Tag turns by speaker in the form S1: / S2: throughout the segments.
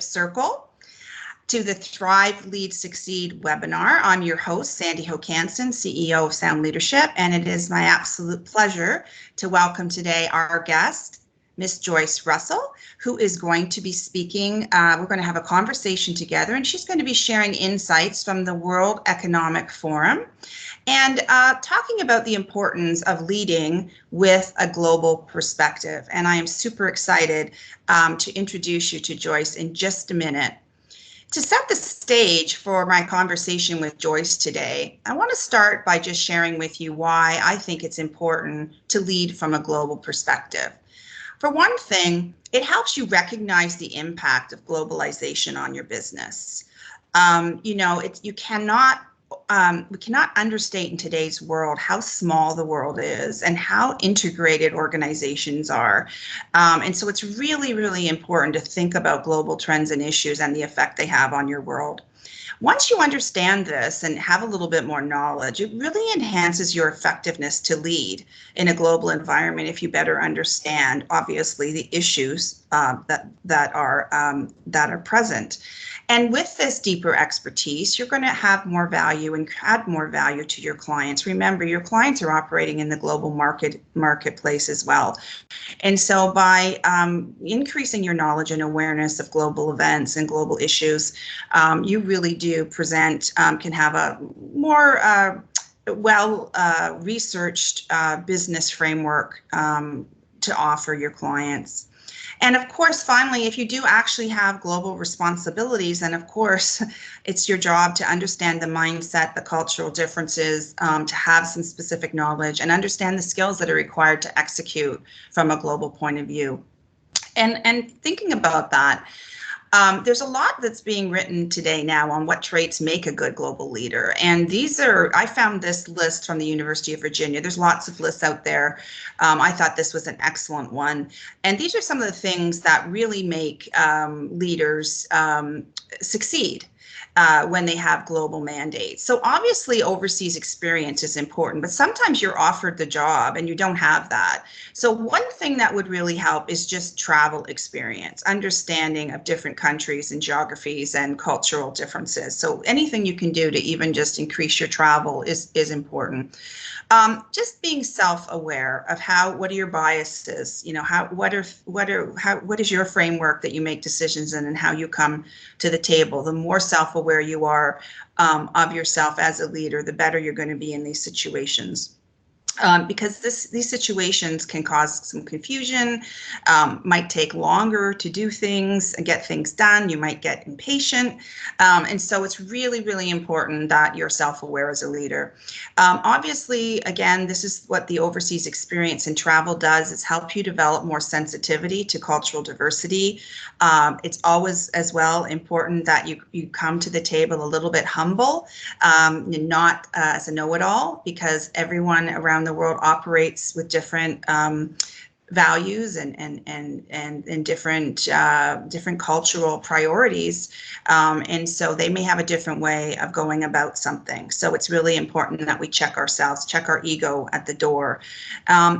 S1: Circle to the Thrive, Lead, Succeed webinar. I'm your host, Sandi Hokansson, CEO of Sound Leadership, and it is my absolute pleasure to welcome today our guest, Miss Joyce Russell, who is going to be speaking. We're going to have a conversation together, and she's going to be sharing insights from the World Economic Forum and talking about the importance of leading with a global perspective. And I am super excited to introduce you to Joyce in just a minute. To set the stage for my conversation with Joyce today, I want to start by just sharing with you why I think it's important to lead from a global perspective. For one thing, it helps you recognize the impact of globalization on your business. We cannot understate in today's world how small the world is and how integrated organizations are. And so it's really, really important to think about global trends and issues and the effect they have on your world. Once you understand this and have a little bit more knowledge, it really enhances your effectiveness to lead in a global environment if you better understand, obviously, the issues that are present. And with this deeper expertise, you're going to have more value and add more value to your clients. Remember, your clients are operating in the global marketplace as well. And so by increasing your knowledge and awareness of global events and global issues, you really do can have a more well-researched business framework to offer your clients. And of course, finally, if you do actually have global responsibilities, then of course, it's your job to understand the mindset, the cultural differences, to have some specific knowledge and understand the skills that are required to execute from a global point of view. And thinking about that, there's a lot that's being written today now on what traits make a good global leader. And I found this list from the University of Virginia. There's lots of lists out there. I thought this was an excellent one. And these are some of the things that really make leaders succeed when they have global mandates. So obviously overseas experience is important, but sometimes you're offered the job and you don't have that. So one thing that would really help is just travel experience, understanding of different countries and geographies and cultural differences. So anything you can do to even just increase your travel is important. Just being self-aware of what are your biases, what is your framework that you make decisions in and how you come to the table. The more self-aware you are of yourself as a leader, the better you're going to be in these situations. Because these situations can cause some confusion, might take longer to do things and get things done. You might get impatient. And so it's really, really important that you're self-aware as a leader. Obviously, again, this is what the overseas experience and travel does, is help you develop more sensitivity to cultural diversity. It's always as well important that you come to the table a little bit humble, not as a know-it-all, because everyone around the world operates with different values and different cultural priorities, and so they may have a different way of going about something. So it's really important that we check ourselves, check our ego at the door.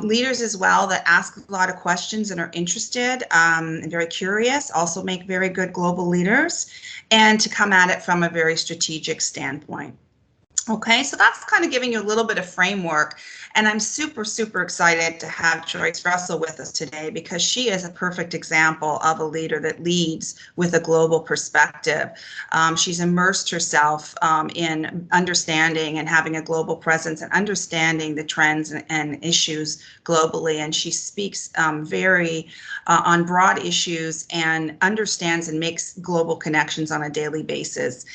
S1: Leaders as well that ask a lot of questions and are interested and very curious also make very good global leaders, and to come at it from a very strategic standpoint. Okay, so that's kind of giving you a little bit of framework, and I'm super, super excited to have Joyce Russell with us today because she is a perfect example of a leader that leads with a global perspective. She's immersed herself in understanding and having a global presence and understanding the trends and issues globally, and she speaks very on broad issues and understands and makes global connections on a daily basis.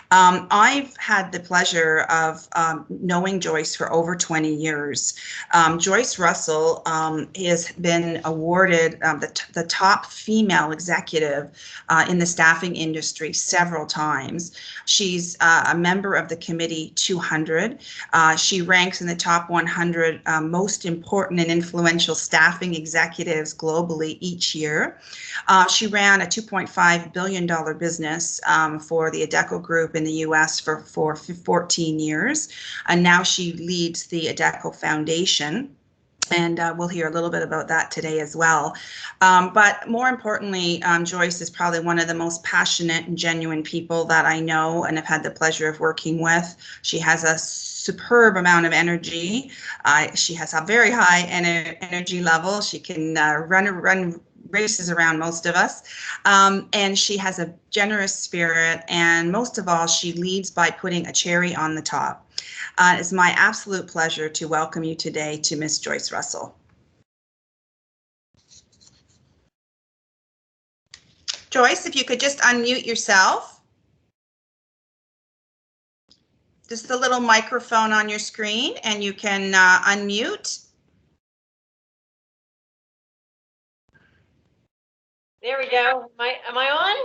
S1: I've had the pleasure of knowing Joyce for over 20 years. Joyce Russell has been awarded the top female executive in the staffing industry several times. She's a member of the Committee 200. She ranks in the top 100 most important and influential staffing executives globally each year. She ran a $2.5 billion business for the Adecco Group in the U.S. for 14 years, and now she leads the Adecco Foundation. And we'll hear a little bit about that today as well. But more importantly, Joyce is probably one of the most passionate and genuine people that I know and have had the pleasure of working with. She has a superb amount of energy. She has a very high energy level. She can run races around most of us. And she has a generous spirit. And most of all, she leads by putting a cherry on the top. It's my absolute pleasure to welcome you today to Miss Joyce Russell. Joyce, if you could just unmute yourself. Just the little microphone on your screen, and you can unmute.
S2: There we go. Am I on?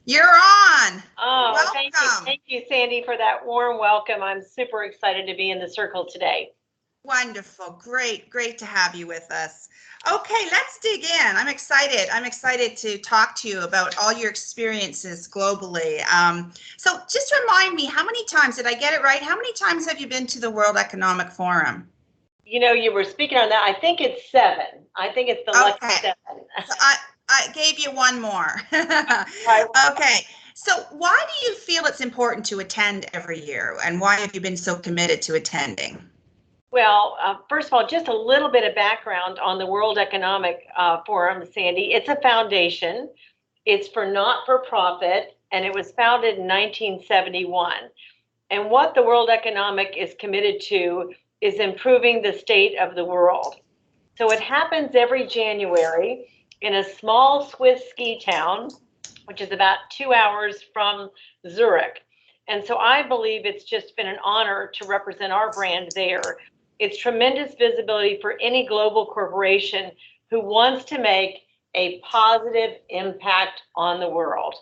S1: You're on.
S2: Oh,
S1: welcome.
S2: Thank you, Sandy, for that warm welcome. I'm super excited to be in the circle today.
S1: Wonderful. Great to have you with us. Okay, let's dig in. I'm excited. I'm excited to talk to you about all your experiences globally. So just remind me, how many times, did I get it right? How many times have you been to the World Economic Forum?
S2: You know, you were speaking on that. I think it's 7. I think it's the lucky 7.
S1: So I gave you one more.
S2: Right.
S1: Okay. So why do you feel it's important to attend every year, and why have you been so committed to attending?
S2: Well, first of all, just a little bit of background on the World Economic Forum, Sandy. It's a foundation. It's for not-for-profit, and it was founded in 1971. And what the World Economic is committed to is improving the state of the world. So it happens every January in a small Swiss ski town, which is about 2 hours from Zurich. And so I believe it's just been an honor to represent our brand there. It's tremendous visibility for any global corporation who wants to make a positive impact on the world.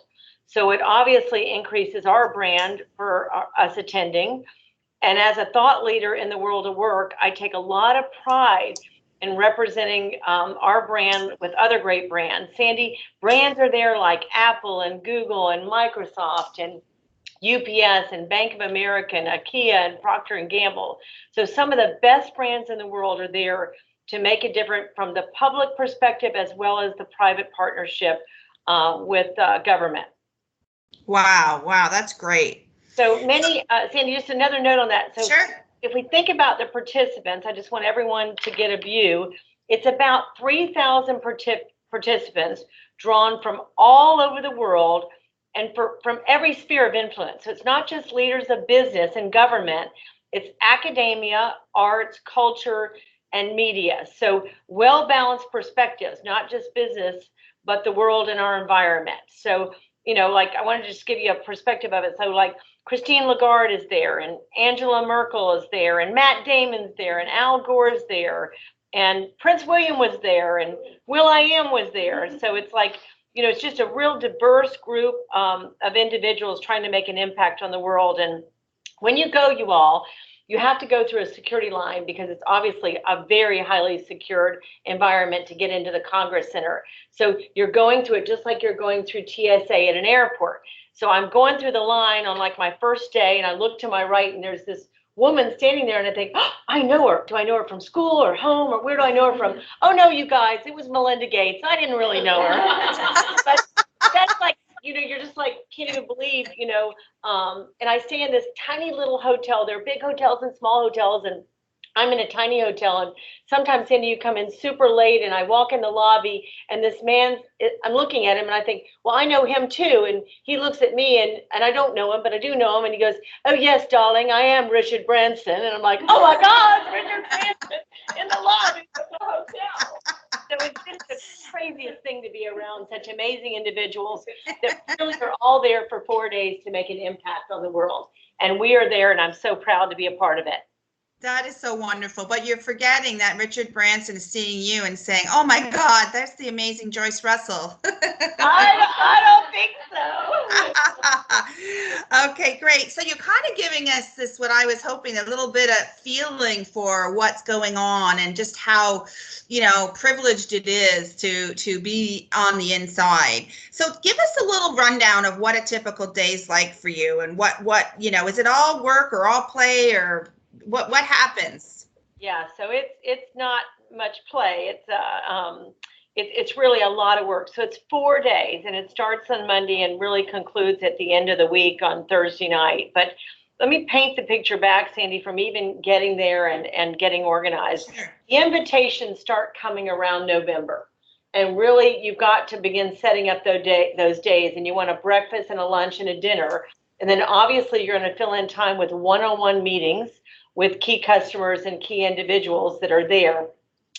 S2: So it obviously increases our brand for us attending. And as a thought leader in the world of work, I take a lot of pride in representing our brand with other great brands. Sandy, brands are there like Apple and Google and Microsoft and UPS and Bank of America and IKEA and Procter & Gamble. So some of the best brands in the world are there to make a difference from the public perspective as well as the private partnership with government.
S1: Wow, that's great.
S2: So many, Sandy, just another note on that. So
S1: sure.
S2: If we think about the participants, I just want everyone to get a view. It's about 3,000 participants drawn from all over the world and from every sphere of influence. So it's not just leaders of business and government, it's academia, arts, culture, and media. So well-balanced perspectives, not just business, but the world and our environment. So, you know, like I wanted to just give you a perspective of it. So like Christine Lagarde is there, and Angela Merkel is there, and Matt Damon's there, and Al Gore's there, and Prince William was there, and will.i.am was there. So it's like, you know, it's just a real diverse group of individuals trying to make an impact on the world. And when you go, you all, you have to go through a security line because it's obviously a very highly secured environment to get into the Congress Center. So you're going through it just like you're going through TSA at an airport. So I'm going through the line on like my first day, and I look to my right, and there's this woman standing there, and I think, oh, I know her. Do I know her from school or home, or where do I know her from? Oh no, you guys, it was Melinda Gates. I didn't really know her. But that's like, you know, you're just like, can't even believe, you know, and I stay in this tiny little hotel. There are big hotels and small hotels, and I'm in a tiny hotel, and sometimes, Cindy, you come in super late, and I walk in the lobby, and this man, I'm looking at him, and I think, well, I know him too, and he looks at me, and I don't know him, but I do know him, and he goes, oh, yes, darling, I am Richard Branson, and I'm like, oh, my God, Richard Branson in the lobby of the hotel. So it's just the craziest thing to be around such amazing individuals that really are all there for 4 days to make an impact on the world, and we are there, and I'm so proud to be a part of it.
S1: That is so wonderful, but you're forgetting that Richard Branson is seeing you and saying, oh my God, that's the amazing Joyce Russell.
S2: I don't think so.
S1: Okay, great. So you're kind of giving us this, what I was hoping, a little bit of feeling for what's going on and just how, you know, privileged it is to be on the inside. So give us a little rundown of what a typical day's like for you, and what, you know, is it all work or all play, or what happens?
S2: Yeah, so it's not much play. It's really a lot of work. So it's 4 days, and it starts on Monday and really concludes at the end of the week on Thursday night. But let me paint the picture back, Sandi, from even getting there and getting organized.
S1: Sure.
S2: The invitations start coming around November. And really, you've got to begin setting up those days. And you want a breakfast and a lunch and a dinner. And then obviously, you're going to fill in time with one-on-one meetings with key customers and key individuals that are there.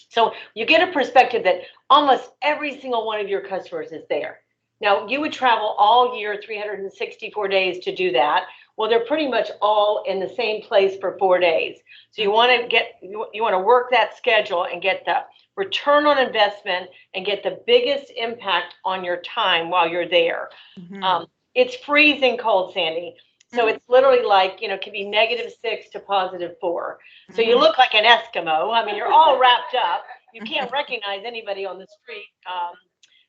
S2: So you get a perspective that almost every single one of your customers is there. Now, you would travel all year, 364 days to do that. Well, they're pretty much all in the same place for 4 days. So you want to work that schedule and get the return on investment and get the biggest impact on your time while you're there.
S1: Mm-hmm.
S2: It's freezing cold, Sandi. So it's literally like, it can be -6 to +4. So you look like an Eskimo. I mean, you're all wrapped up. You can't recognize anybody on the street.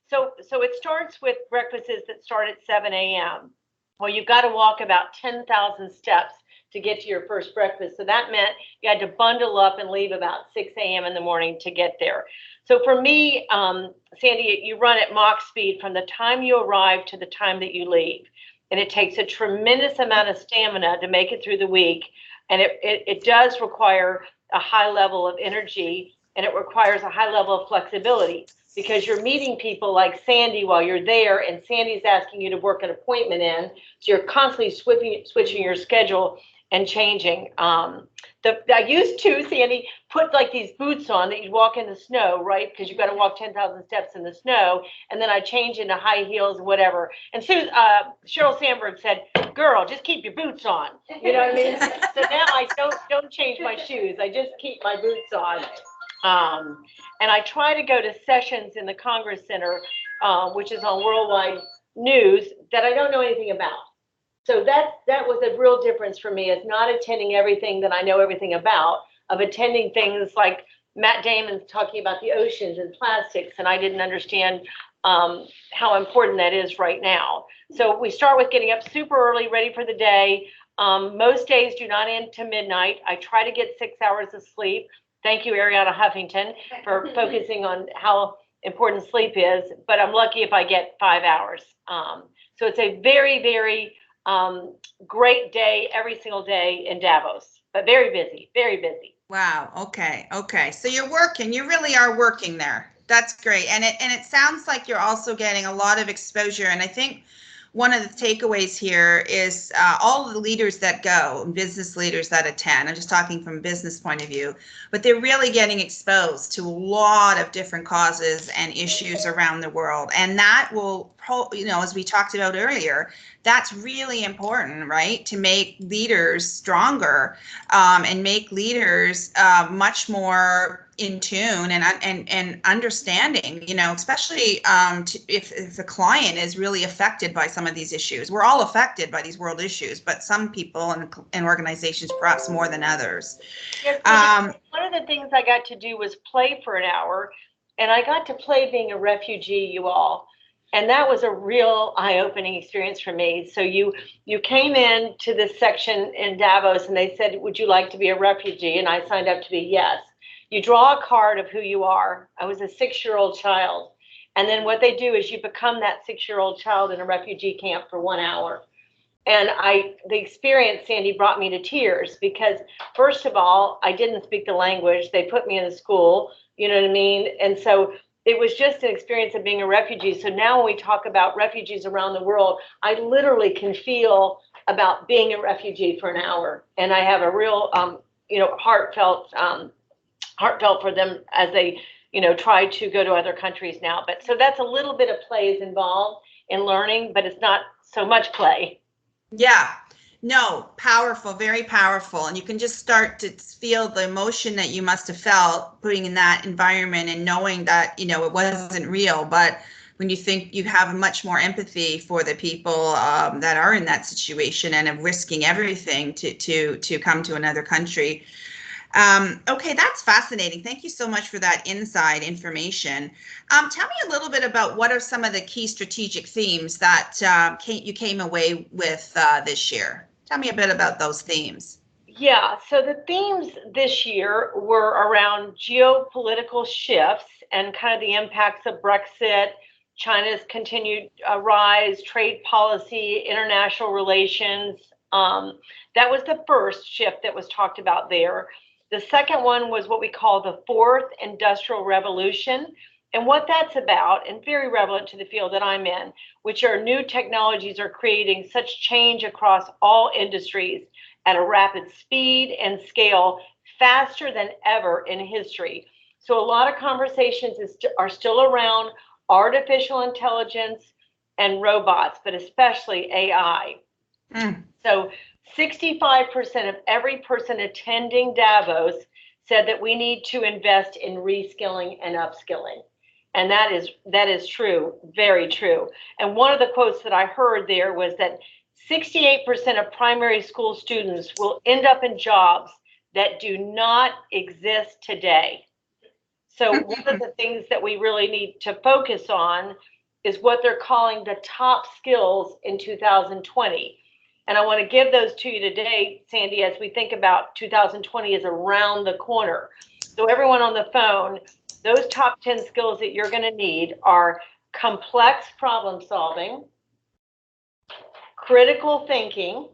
S2: So it starts with breakfasts that start at 7 a.m. Well, you've got to walk about 10,000 steps to get to your first breakfast. So that meant you had to bundle up and leave about 6 a.m. in the morning to get there. So for me, Sandi, you run at Mach speed from the time you arrive to the time that you leave. And it takes a tremendous amount of stamina to make it through the week. And it does require a high level of energy, and it requires a high level of flexibility, because you're meeting people like Sandi while you're there, and Sandi's asking you to work an appointment in. So you're constantly switching your schedule and changing. I used to, Sandi, put like these boots on that you'd walk in the snow, right? Because you've got to walk 10,000 steps in the snow. And then I change into high heels, whatever. And Sheryl Sandberg said, "Girl, just keep your boots on." You know what I mean? So now I don't change my shoes. I just keep my boots on. And I try to go to sessions in the Congress Center, which is on worldwide news, that I don't know anything about. So that was a real difference for me, is not attending everything that I know everything about, of attending things like Matt Damon's talking about the oceans and plastics, and I didn't understand how important that is right now. So we start with getting up super early, ready for the day. Most days do not end to midnight. I try to get 6 hours of sleep. Thank you, Ariana Huffington, for focusing on how important sleep is, but I'm lucky if I get 5 hours. So it's a very, very great day every single day in Davos, but very busy, very busy.
S1: Wow. Okay. So you're working. You really are working there. That's great. And it sounds like you're also getting a lot of exposure. And I think one of the takeaways here is all the leaders that go, business leaders that attend, I'm just talking from a business point of view, but they're really getting exposed to a lot of different causes and issues around the world. And that will, as we talked about earlier, that's really important, right? To make leaders stronger and make leaders much more in tune and understanding, especially if the client is really affected by some of these issues. We're all affected by these world issues, but some people and organizations perhaps more than others.
S2: Yes, one of the things I got to do was play for an hour, and I got to play being a refugee, you all. And that was a real eye-opening experience for me. So you came in to this section in Davos, and they said, "Would you like to be a refugee?" And I signed up to be yes. You draw a card of who you are. I was a 6-year-old child. And then what they do is you become that 6-year-old child in a refugee camp for 1 hour. And the experience, Sandi, brought me to tears, because first of all, I didn't speak the language. They put me in a school, you know what I mean? And so it was just an experience of being a refugee. So now when we talk about refugees around the world, I literally can feel about being a refugee for an hour. And I have a real, heartfelt for them as they, try to go to other countries now. But so that's a little bit of play is involved in learning, but it's not so much play.
S1: Yeah, no, powerful, very powerful. And you can just start to feel the emotion that you must have felt being in that environment and knowing that, it wasn't real. But when you think, you have much more empathy for the people that are in that situation and are risking everything to come to another country. Okay, that's fascinating. Thank you so much for that inside information. Tell me a little bit about what are some of the key strategic themes that you came away with this year. Tell me a bit about those themes.
S2: Yeah, so the themes this year were around geopolitical shifts and kind of the impacts of Brexit, China's continued rise, trade policy, international relations. That was the first shift that was talked about there. The second one was what we call the fourth industrial revolution. And what that's about, and very relevant to the field that I'm in, which are new technologies are creating such change across all industries at a rapid speed and scale, faster than ever in history. So a lot of conversations are still around artificial intelligence and robots, but especially AI. So 65% of every person attending Davos said that we need to invest in reskilling and upskilling. And that is true, very true. And one of the quotes that I heard there was that 68% of primary school students will end up in jobs that do not exist today. So one of the things that we really need to focus on is what they're calling the top skills in 2020. And I want to give those to you today, Sandi, as we think about 2020 is around the corner. So everyone on the phone, those top 10 skills that you're going to need are complex problem solving, critical thinking,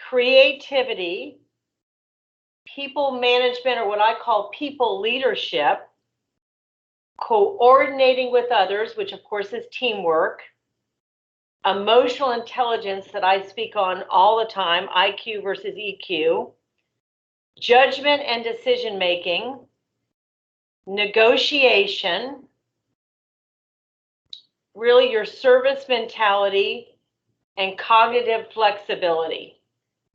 S2: creativity, people management, or what I call people leadership, coordinating with others, which of course is teamwork, emotional intelligence that I speak on all the time, IQ versus EQ, judgment and decision making, negotiation, really your service mentality, and cognitive flexibility.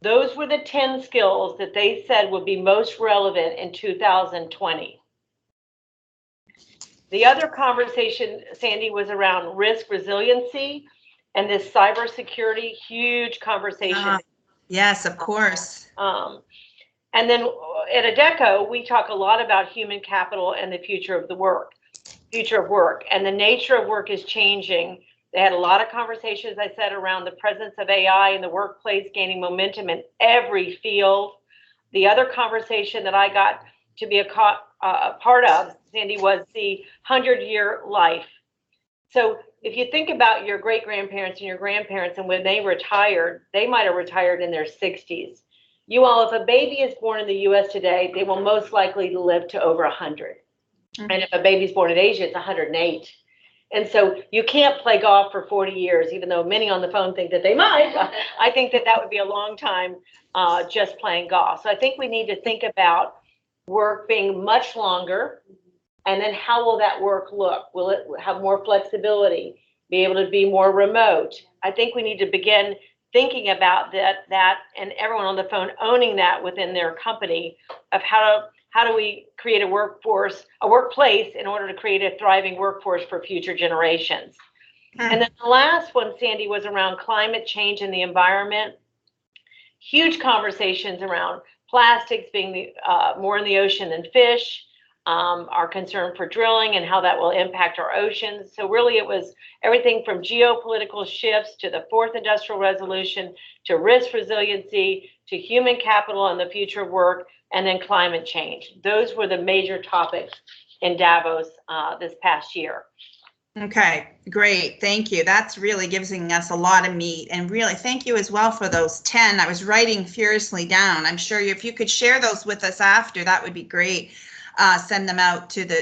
S2: Those were the 10 skills that they said would be most relevant in 2020. The other conversation, Sandi, was around risk resiliency and this cybersecurity, huge conversation.
S1: Yes, of course.
S2: And then at Adecco, we talk a lot about human capital and the future of work. And the nature of work is changing. They had a lot of conversations, I said, around the presence of AI in the workplace gaining momentum in every field. The other conversation that I got to be a part of, Sandi, was the 100-year life. So if you think about your great-grandparents and your grandparents, and when they retired, they might have retired in their 60s. You all, if a baby is born in the US today, they will most likely live to over 100. And if a baby's born in Asia, it's 108. And so you can't play golf for 40 years, even though many on the phone think that they might. I think that would be a long time just playing golf. So I think we need to think about work being much longer. And then how will that work look? Will it have more flexibility, be able to be more remote? I think we need to begin thinking about that and everyone on the phone owning that within their company of how do we create a workplace in order to create a thriving workforce for future generations. And then the last one, Sandi, was around climate change and the environment. Huge conversations around plastics being more in the ocean than fish, our concern for drilling and how that will impact our oceans. So really it was everything from geopolitical shifts to the fourth industrial revolution to risk resiliency to human capital and the future of work, and then climate change. Those were the major topics in Davos this past year.
S1: Okay, great. Thank you. That's really giving us a lot of meat, and really thank you as well for those 10. I was writing furiously down. I'm sure if you could share those with us after, that would be great. Send them out to the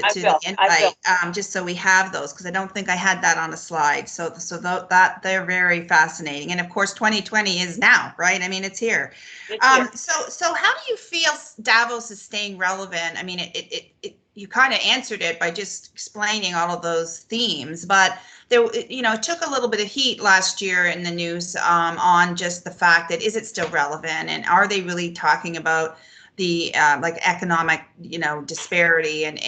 S1: invite, just so we have those, because I don't think I had that on a slide. So that they're very fascinating. And of course, 2020 is now, right? I mean, it's here. So how do you feel Davos is staying relevant? I mean, you kind of answered it by just explaining all of those themes, but there, it took a little bit of heat last year in the news on just the fact that is it still relevant, and are they really talking about the like economic disparity, and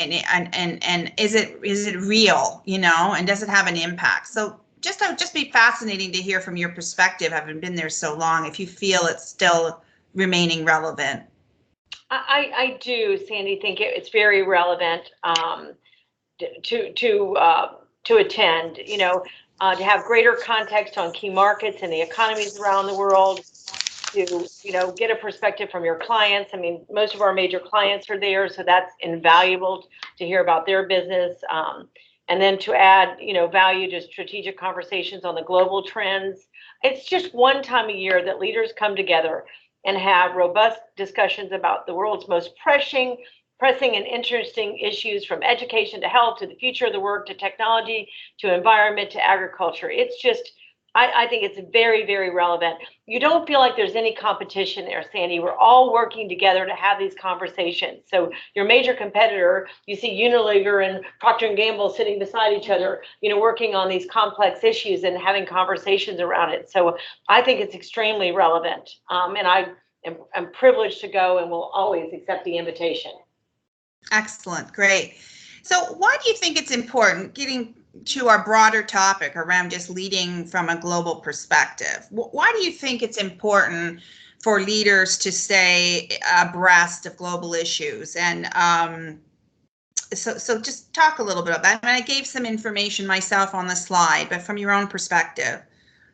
S1: is it real, and does it have an impact? So it would just be fascinating to hear from your perspective, having been there so long, if you feel it's still remaining relevant.
S2: I do, Sandi, think it's very relevant to attend, to have greater context on key markets and the economies around the world. to, get a perspective from your clients. I mean, most of our major clients are there, so that's invaluable to hear about their business. And then to add, value to strategic conversations on the global trends. It's just one time a year that leaders come together and have robust discussions about the world's most pressing and interesting issues, from education to health to the future of the work to technology to environment to agriculture. It's just, I think it's very, very relevant. You don't feel like there's any competition there, Sandy. We're all working together to have these conversations. So your major competitor, you see Unilever and Procter & Gamble sitting beside each other, working on these complex issues and having conversations around it. So I think it's extremely relevant. And I'm privileged to go and will always accept the invitation.
S1: Excellent. Great. So why do you think it's important, getting to our broader topic around just leading from a global perspective? Why do you think it's important for leaders to stay abreast of global issues? And so just talk a little bit about that. I mean, I gave some information myself on the slide, but from your own perspective.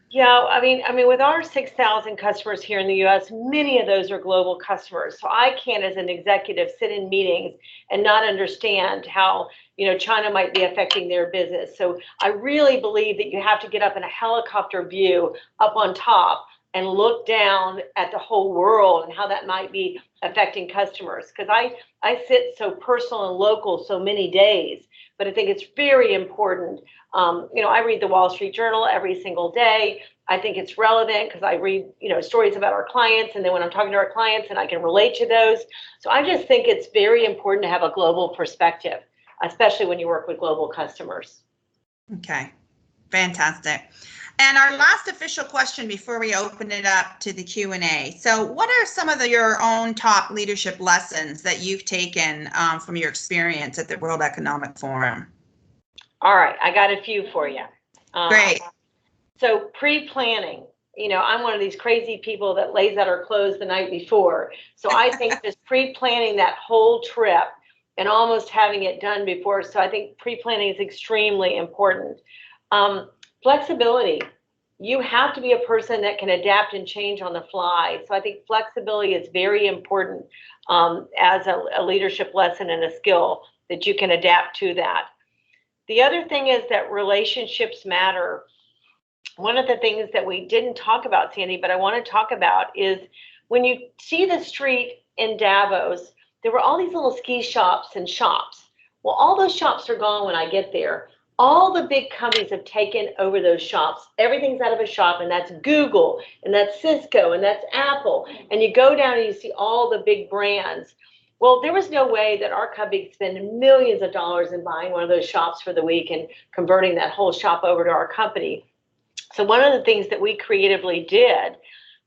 S2: Yeah, I mean, with our 6,000 customers here in the U.S., many of those are global customers. So I can't, as an executive, sit in meetings and not understand how, China might be affecting their business. So I really believe that you have to get up in a helicopter view up on top and look down at the whole world and how that might be affecting customers. Because I sit so personal and local so many days, but I think it's very important. I read the Wall Street Journal every single day. I think it's relevant because I read, stories about our clients, and then when I'm talking to our clients, and I can relate to those. So I just think it's very important to have a global perspective, especially when you work with global customers.
S1: Okay, fantastic. And our last official question before we open it up to the Q&A. So what are some of your own top leadership lessons that you've taken from your experience at the World Economic Forum?
S2: All right, I got a few for you.
S1: Great.
S2: So pre-planning, I'm one of these crazy people that lays out her clothes the night before. So I think just pre-planning that whole trip and almost having it done before. So I think pre-planning is extremely important. Flexibility. You have to be a person that can adapt and change on the fly. So I think flexibility is very important as a leadership lesson and a skill that you can adapt to that. The other thing is that relationships matter. One of the things that we didn't talk about, Sandy, but I want to talk about is when you see the street in Davos, there were all these little ski shops and shops. Well, all those shops are gone when I get there. All the big companies have taken over those shops. Everything's out of a shop, and that's Google, and that's Cisco, and that's Apple. And you go down and you see all the big brands. Well, there was no way that our company could spend millions of dollars in buying one of those shops for the week and converting that whole shop over to our company. So one of the things that we creatively did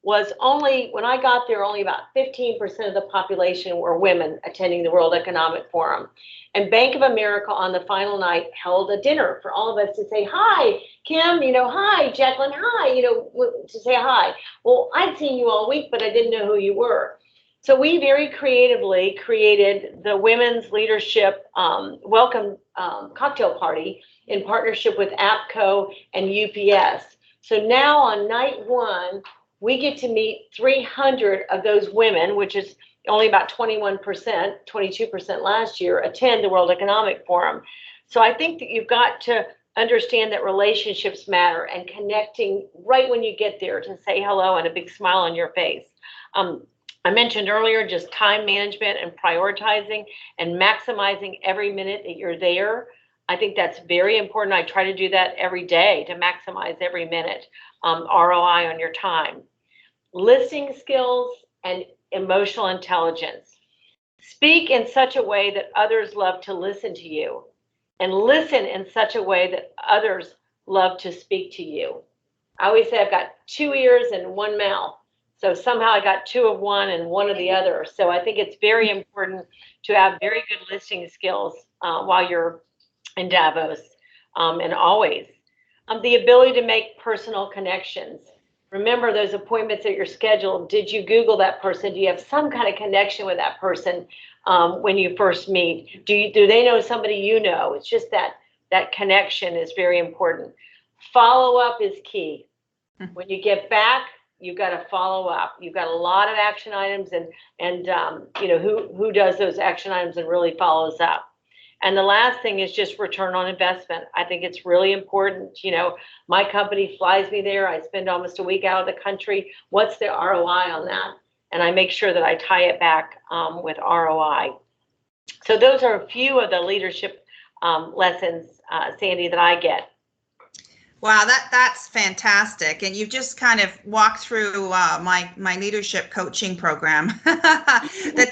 S2: was when I got there, only about 15% of the population were women attending the World Economic Forum. And Bank of America on the final night held a dinner for all of us to say, hi, Kim, hi, Jacqueline, hi, to say hi. Well, I'd seen you all week, but I didn't know who you were. So we very creatively created the Women's Leadership Welcome Cocktail Party in partnership with APCO and UPS. So now on night one, we get to meet 300 of those women, which is only about 21%, 22% last year, attend the World Economic Forum. So I think that you've got to understand that relationships matter, and connecting right when you get there to say hello and a big smile on your face. I mentioned earlier just time management and prioritizing and maximizing every minute that you're there. I think that's very important. I try to do that every day to maximize every minute, ROI on your time. Listening skills and emotional intelligence. Speak in such a way that others love to listen to you, and listen in such a way that others love to speak to you. I always say I've got 2 ears and 1 mouth. So somehow I got 2 of one and 1 of the other. So I think it's very important to have very good listening skills while you're in Davos, and always. The ability to make personal connections. Remember those appointments that you're scheduled. Did you Google that person? Do you have some kind of connection with that person when you first meet? Do they know somebody you know? It's just that connection is very important. Follow up is key. When you get back, you've got to follow up. You've got a lot of action items, and you know, who does those action items and really follows up. And the last thing is just return on investment. I think it's really important. You know, my company flies me there. I spend almost a week out of the country. What's the ROI on that? And I make sure that I tie it back with ROI. So those are a few of the leadership lessons, Sandy, that I get.
S1: Wow, that's fantastic. And you've just kind of walked through my leadership coaching program, the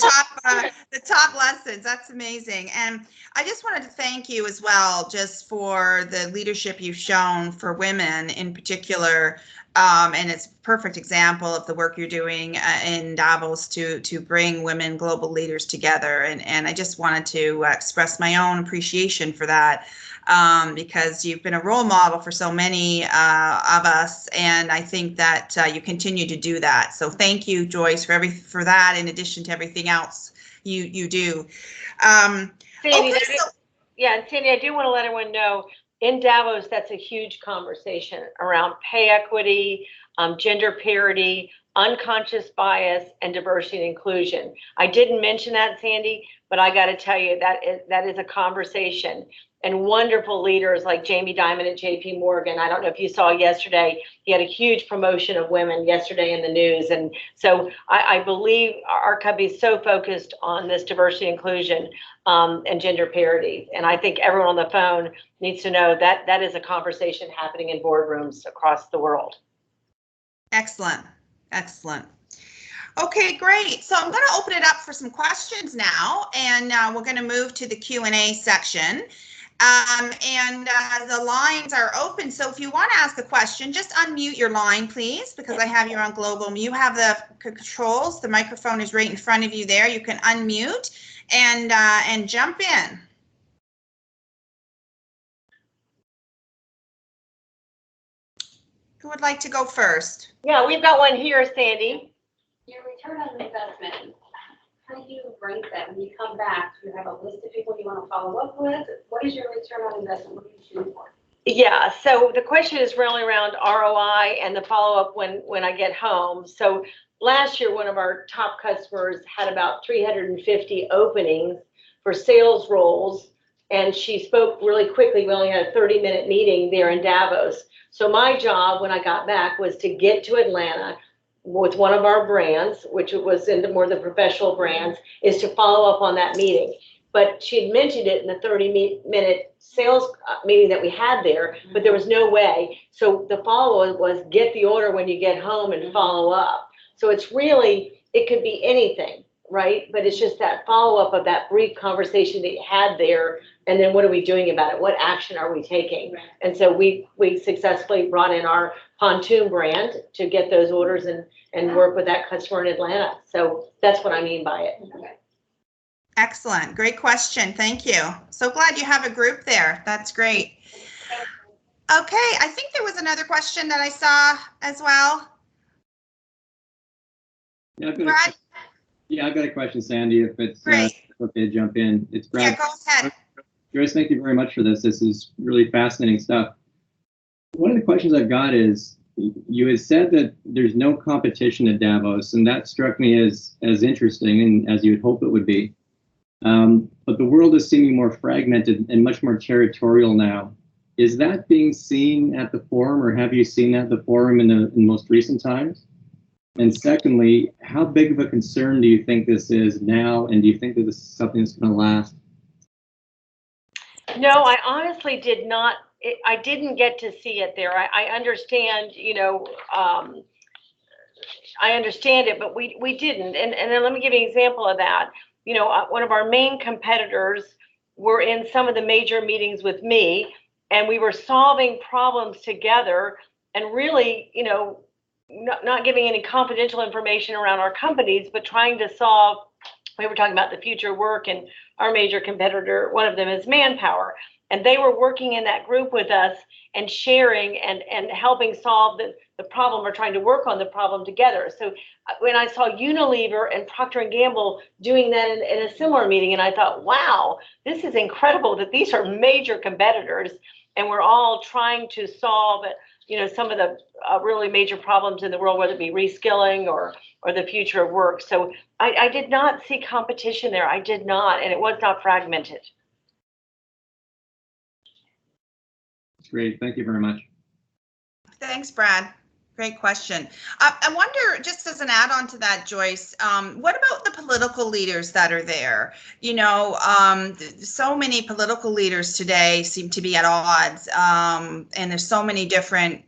S1: top lessons. That's amazing. And I just wanted to thank you as well, just for the leadership you've shown for women in particular. And it's a perfect example of the work you're doing in Davos to bring women global leaders together. And I just wanted to express my own appreciation for that. Because you've been a role model for so many of us, and I think that you continue to do that. So thank you, Joyce, for that. In addition to everything else you do.
S2: Sandy,
S1: okay,
S2: and Sandy, I do want to let everyone know, in Davos, that's a huge conversation around pay equity, gender parity, unconscious bias, and diversity and inclusion. I didn't mention that, Sandy, but I got to tell you that is a conversation. And wonderful leaders like Jamie Dimon at JP Morgan. I don't know if you saw yesterday, he had a huge promotion of women yesterday in the news. And so I believe our company is so focused on this diversity, inclusion, and gender parity. And I think everyone on the phone needs to know that that is a conversation happening in boardrooms across the world.
S1: Excellent. Excellent. Okay, great. So I'm going to open it up for some questions now, and we're going to move to the Q&A section. The lines are open. So if you want to ask a question, just unmute your line, please, because I have you on global. You have the controls. The microphone is right in front of you there. You can unmute and jump in. Who would like to go first?
S2: Yeah, we've got one here, Sandy.
S3: Your return on investment, how do you rank that when you come back? Do you have a list of people you want to follow up with? What is your return on investment? What do you shoot for?
S2: Yeah, so the question is really around ROI and the follow-up when I get home. So last year, one of our top customers had about 350 openings for sales roles, and she spoke really quickly. We only had a 30-minute meeting there in Davos. So my job when I got back was to get to Atlanta with one of our brands, which was into more the professional brands, is to follow up on that meeting. But she had mentioned it in the 30-minute sales meeting that we had there, but there was no way. So the follow-up was get the order when you get home and follow up. So it's really, it could be anything, right? But it's just that follow-up of that brief conversation that you had there, and then what are we doing about it? What action are we taking? Right. And so we successfully brought in our pontoon brand to get those orders and work with that customer in Atlanta. So that's what I mean by it.
S3: Okay.
S1: Excellent. Great question. Thank you. So glad you have a group there. That's great. Okay, I think there was another question that I saw as well.
S4: Yeah, I've got a question, Sandy, if it's okay to jump in. It's Brad.
S1: Yeah, go ahead.
S4: Joyce, thank you very much for this. This is really fascinating stuff. One of the questions I've got is, you had said that there's no competition at Davos, and that struck me as interesting and as you would hope it would be. But the world is seeming more fragmented and much more territorial now. Is that being seen at the forum, or have you seen that at the forum in most recent times? And secondly, how big of a concern do you think this is now, and do you think that this is something that's going to last?
S2: No, I honestly did not. I didn't get to see it there. I understand, you know, I understand it, but we didn't. And then let me give you an example of that. You know, one of our main competitors were in some of the major meetings with me, and we were solving problems together and really, you know, not giving any confidential information around our companies, but trying to solve. We were talking about the future work, and our major competitor, one of them is Manpower. And they were working in that group with us and sharing and helping solve the problem, or trying to work on the problem together. So when I saw Unilever and Procter & Gamble doing that in a similar meeting, and I thought, wow, this is incredible that these are major competitors and we're all trying to solve some of the really major problems in the world, whether it be reskilling or the future of work. So I did not see competition there. I did not, and it was not fragmented.
S4: Great, thank you very much.
S1: Thanks, Brad. Great question. I wonder, just as an add-on to that, Joyce, what about the political leaders that are there? So many political leaders today seem to be at odds, and there's so many different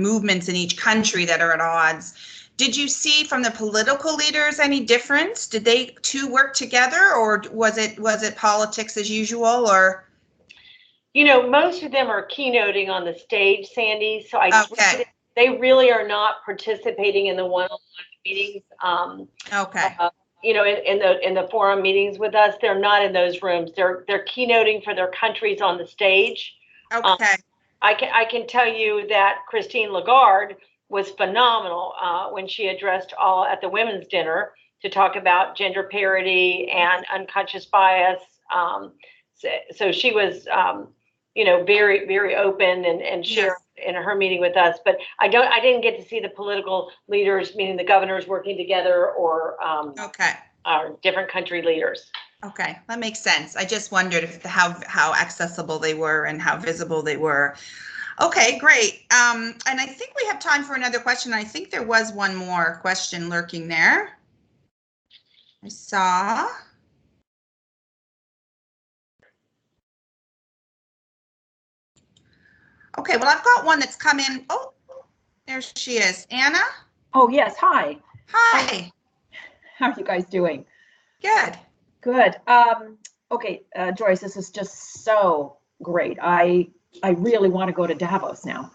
S1: movements in each country that are at odds. Did you see from the political leaders any difference? Did they two work together, or was it politics as usual, or?
S2: Most of them are keynoting on the stage, Sandy. So
S1: Okay.
S2: They really are not participating in the one-on-one meetings.
S1: Okay.
S2: In the forum meetings with us, they're not in those rooms. They're keynoting for their countries on the stage.
S1: Okay.
S2: I can tell you that Christine Lagarde was phenomenal when she addressed all at the women's dinner to talk about gender parity and unconscious bias. So she was, very, very open and shared.
S1: Yes.
S2: In her meeting with us, but I didn't get to see the political leaders, meaning the governors working together, or
S1: Okay.
S2: our different country leaders.
S1: Okay, that makes sense. I just wondered how accessible they were and how visible they were. Okay, great. And I think we have time for another question. I think there was one more question lurking there. I saw. Okay, well, I've got one that's come in. Oh, there she is. Anna?
S5: Oh, yes. Hi.
S1: Hi.
S5: How are you guys doing?
S1: Good.
S5: Good. Okay, Joyce, this is just so great. I really want to go to Davos now.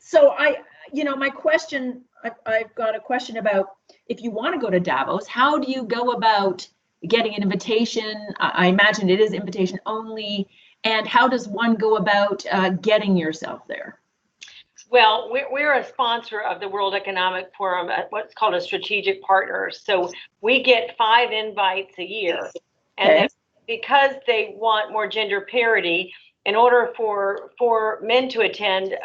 S5: So my question, I've got a question about, if you want to go to Davos, how do you go about getting an invitation? I imagine it is invitation only. And how does one go about getting yourself there?
S2: Well, we're a sponsor of the World Economic Forum, what's called a strategic partner. So we get 5 invites a year. And
S5: Okay.
S2: because they want more gender parity, in order for men to attend,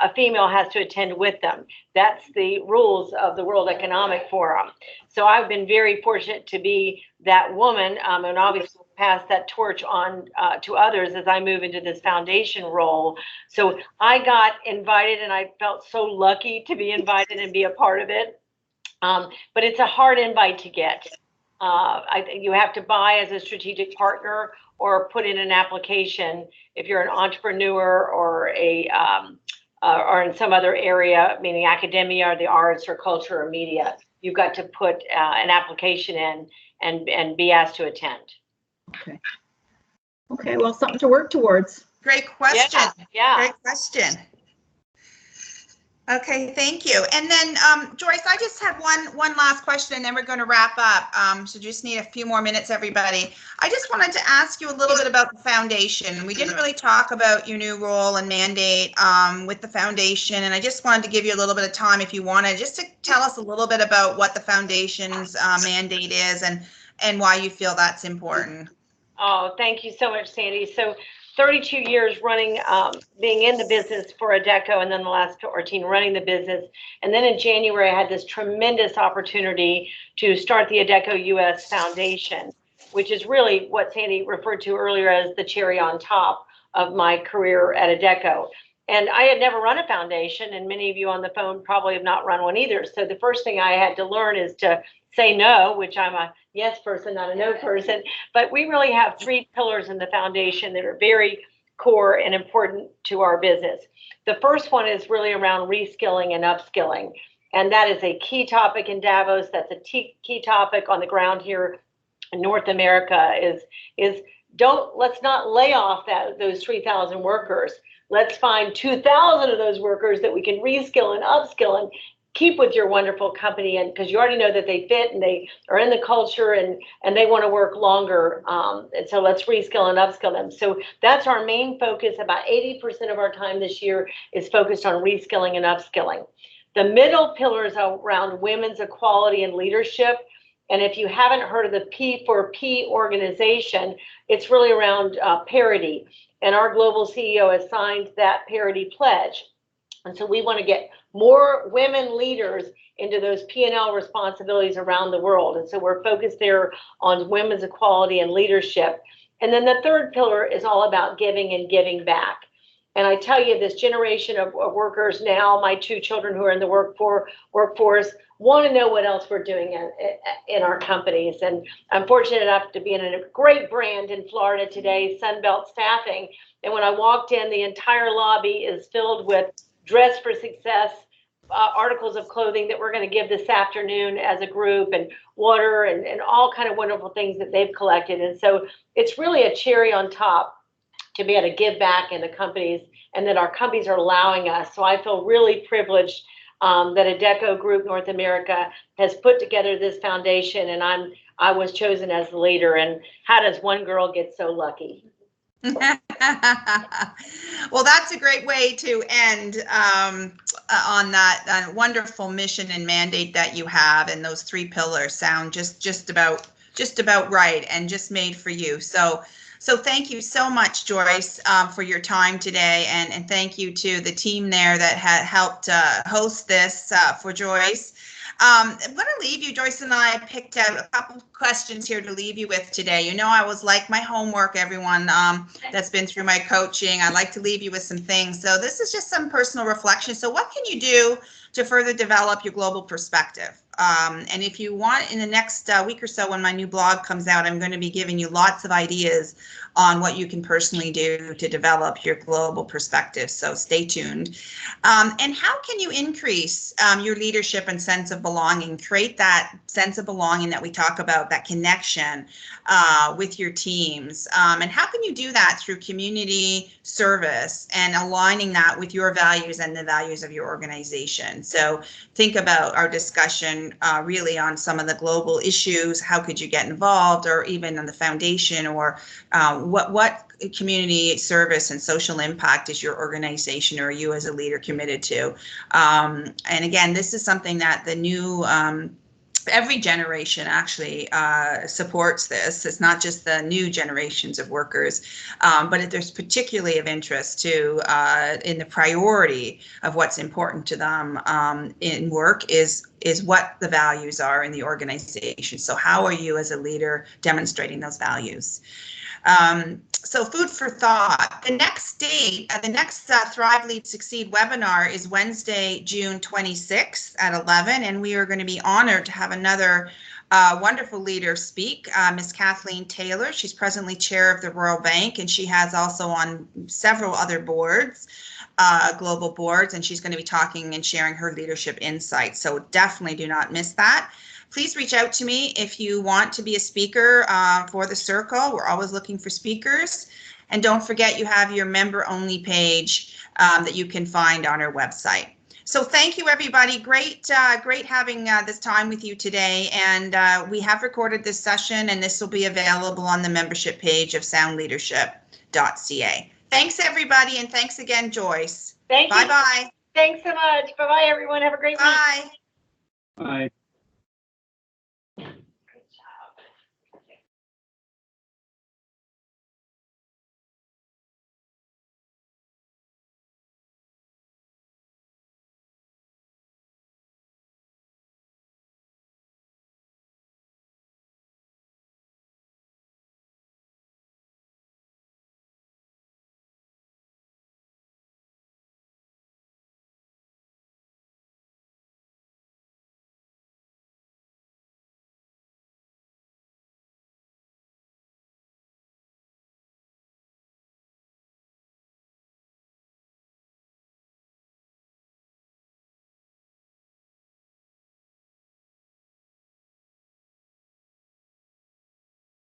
S2: a female has to attend with them. That's the rules of the World Economic Forum. So I've been very fortunate to be that woman, and obviously pass that torch on to others as I move into this foundation role. So I got invited, and I felt so lucky to be invited and be a part of it. But it's a hard invite to get. You have to buy as a strategic partner or put in an application if you're an entrepreneur or or in some other area, meaning academia or the arts or culture or media. You've got to put an application in and be asked to attend.
S5: Okay. Okay, well, something to work towards.
S1: Great question.
S2: Yeah.
S1: Great question. Okay, thank you. And then, Joyce, I just have one last question, and then we're going to wrap up. So just need a few more minutes, everybody. I just wanted to ask you a little bit about the foundation. We didn't really talk about your new role and mandate with the foundation, and I just wanted to give you a little bit of time, if you wanted, just to tell us a little bit about what the foundation's mandate is and why you feel that's important.
S2: Oh, thank you so much, Sandy. So 32 years running, being in the business for Adecco, and then the last 14 running the business. And then in January, I had this tremendous opportunity to start the Adecco US Foundation, which is really what Sandy referred to earlier as the cherry on top of my career at Adecco. And I had never run a foundation, and many of you on the phone probably have not run one either. So the first thing I had to learn is to say no, which I'm a yes person, not a no person. But we really have 3 pillars in the foundation that are very core and important to our business. The first one is really around reskilling and upskilling. And that is a key topic in Davos. That's a key topic on the ground here in North America let's not lay off those 3,000 workers. Let's find 2,000 of those workers that we can reskill and upskill and keep with your wonderful company, and because you already know that they fit and they are in the culture and they want to work longer. And so let's reskill and upskill them. So that's our main focus. About 80% of our time this year is focused on reskilling and upskilling. The middle pillars around women's equality and leadership. And if you haven't heard of the P4P organization, it's really around parity. And our global CEO has signed that parity pledge. And so we want to get more women leaders into those P&L responsibilities around the world. And so we're focused there on women's equality and leadership. And then the third pillar is all about giving and giving back. And I tell you, this generation of workers now, my 2 children who are in the workforce, want to know what else we're doing in our companies. And I'm fortunate enough to be in a great brand in Florida today, Sunbelt Staffing. And when I walked in, the entire lobby is filled with Dress for Success articles of clothing that we're going to give this afternoon as a group, and water and all kind of wonderful things that they've collected. And so it's really a cherry on top to be able to give back in the companies, and that our companies are allowing us. So I feel really privileged that Adecco Group North America has put together this foundation, and I was chosen as the leader. And how does one girl get so lucky?
S1: Well, that's a great way to end on that wonderful mission and mandate that you have, and those 3 pillars sound just about right and just made for you. So thank you so much, Joyce, for your time today, and thank you to the team there that had helped host this for Joyce. I'm going to leave you, Joyce and I picked out a couple questions here to leave you with today. You know, I was like my homework, everyone that's been through my coaching. I like to leave you with some things. So this is just some personal reflection. So what can you do to further develop your global perspective? And if you want, in the next week or so, when my new blog comes out, I'm going to be giving you lots of ideas on what you can personally do to develop your global perspective. So stay tuned. And how can you increase your leadership and sense of belonging, create that sense of belonging that we talk about, that connection with your teams? And how can you do that through community service and aligning that with your values and the values of your organization? So think about our discussion really on some of the global issues. How could you get involved, or even on the foundation, or what community service and social impact is your organization or you as a leader committed to? And again, this is something that the new every generation actually supports this. It's not just the new generations of workers, but if there's particularly of interest to in the priority of what's important to them in work is what the values are in the organization. So how are you as a leader demonstrating those values? So food for thought. The next date, the next Thrive, Lead, Succeed webinar is Wednesday, June 26th at 11, and we are going to be honored to have another wonderful leader speak, Ms. Kathleen Taylor. She's presently chair of the Royal Bank, and she has also on several other boards, global boards, and she's going to be talking and sharing her leadership insights. So definitely do not miss that. Please reach out to me if you want to be a speaker for the circle. We're always looking for speakers. And don't forget, you have your member-only page that you can find on our website. So thank you, everybody. Great having this time with you today. And we have recorded this session, and this will be available on the membership page of soundleadership.ca. Thanks, everybody. And thanks again, Joyce.
S2: Thank you.
S1: Bye-bye.
S2: Thanks so much. Bye-bye, everyone. Have a great week.
S1: Bye.
S4: Bye.